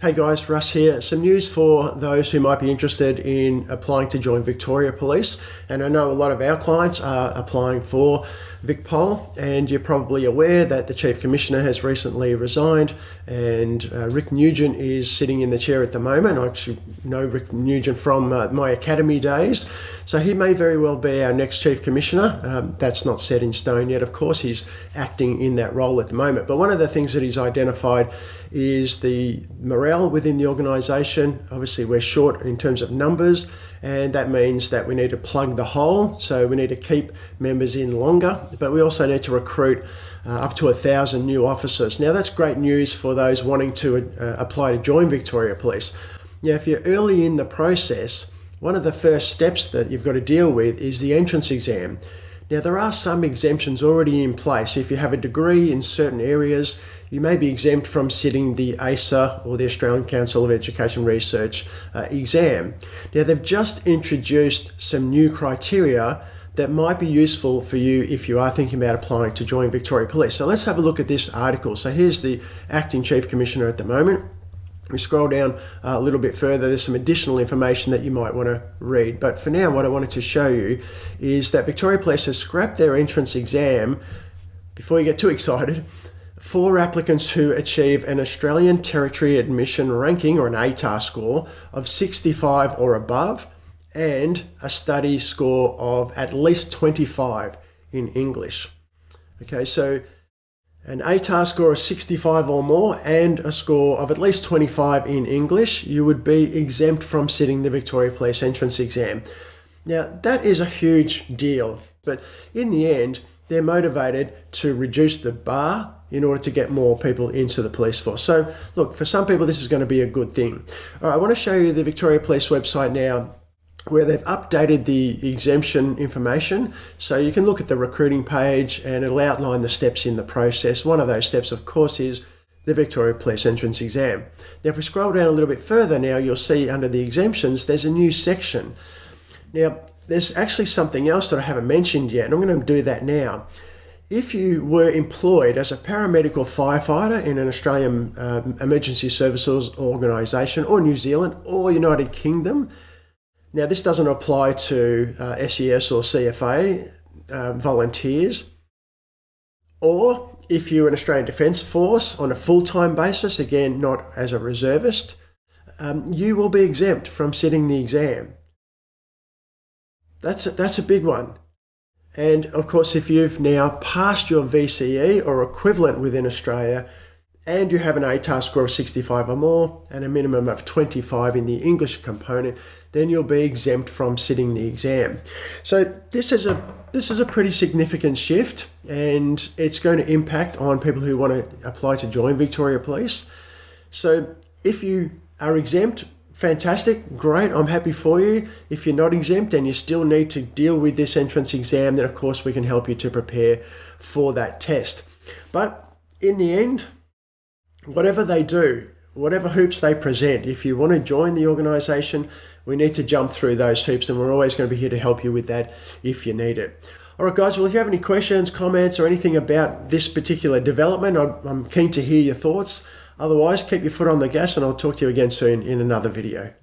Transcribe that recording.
Hey guys, Russ here. Some news for those who might be interested in applying to join Victoria Police. And I know a lot of our clients are applying for VicPol, and you're probably aware that the Chief Commissioner has recently resigned and Rick Nugent is sitting in the chair at the moment. I actually know Rick Nugent from my academy days, so he may very well be our next Chief Commissioner. That's not set in stone yet. Of course, he's acting in that role at the moment. But one of the things that he's identified is the morale within the organisation. Obviously, we're short in terms of numbers, and that means that we need to plug the hole. So we need to keep members in longer, but we also need to recruit up to 1,000 new officers. Now, that's great news for those wanting to apply to join Victoria Police. Now, if you're early in the process, one of the first steps that you've got to deal with is the entrance exam. Now, there are some exemptions already in place. If you have a degree in certain areas, you may be exempt from sitting the ATAR, or the Australian Council of Education Research exam. Now, they've just introduced some new criteria that might be useful for you if you are thinking about applying to join Victoria Police. So let's have a look at this article. So here's the Acting Chief Commissioner at the moment. We scroll down a little bit further, there's some additional information that you might want to read. But for now, what I wanted to show you is that Victoria Police has scrapped their entrance exam, before you get too excited, for applicants who achieve an Australian Territory Admission ranking, or an ATAR score, of 65 or above, and a study score of at least 25 in English. Okay, so an ATAR score of 65 or more and a score of at least 25 in English, you would be exempt from sitting the Victoria Police entrance exam. Now, that is a huge deal, but in the end, they're motivated to reduce the bar in order to get more people into the police force. So, look, for some people, this is going to be a good thing. All right, I want to show you the Victoria Police website now, where they've updated the exemption information. So you can look at the recruiting page and it'll outline the steps in the process. One of those steps, of course, is the Victoria Police entrance exam. Now, if we scroll down a little bit further now, you'll see under the exemptions, there's a new section. Now, there's actually something else that I haven't mentioned yet, and I'm going to do that now. If you were employed as a paramedic or firefighter in an Australian emergency services organisation, or New Zealand or United Kingdom, now, this doesn't apply to SES or CFA volunteers, or if you're an Australian Defence Force on a full-time basis, again, not as a reservist, you will be exempt from sitting the exam. That's a big one. And of course, if you've now passed your VCE or equivalent within Australia, and you have an ATAR score of 65 or more and a minimum of 25 in the English component, then you'll be exempt from sitting the exam. So this is a pretty significant shift, and it's going to impact on people who want to apply to join Victoria Police. So if you are exempt, fantastic, great, I'm happy for you. If you're not exempt and you still need to deal with this entrance exam, then of course we can help you to prepare for that test. But in the end, whatever they do, whatever hoops they present, if you want to join the organisation, we need to jump through those hoops, and we're always going to be here to help you with that if you need it. All right, guys, well, if you have any questions, comments, or anything about this particular development, I'm keen to hear your thoughts. Otherwise, keep your foot on the gas, and I'll talk to you again soon in another video.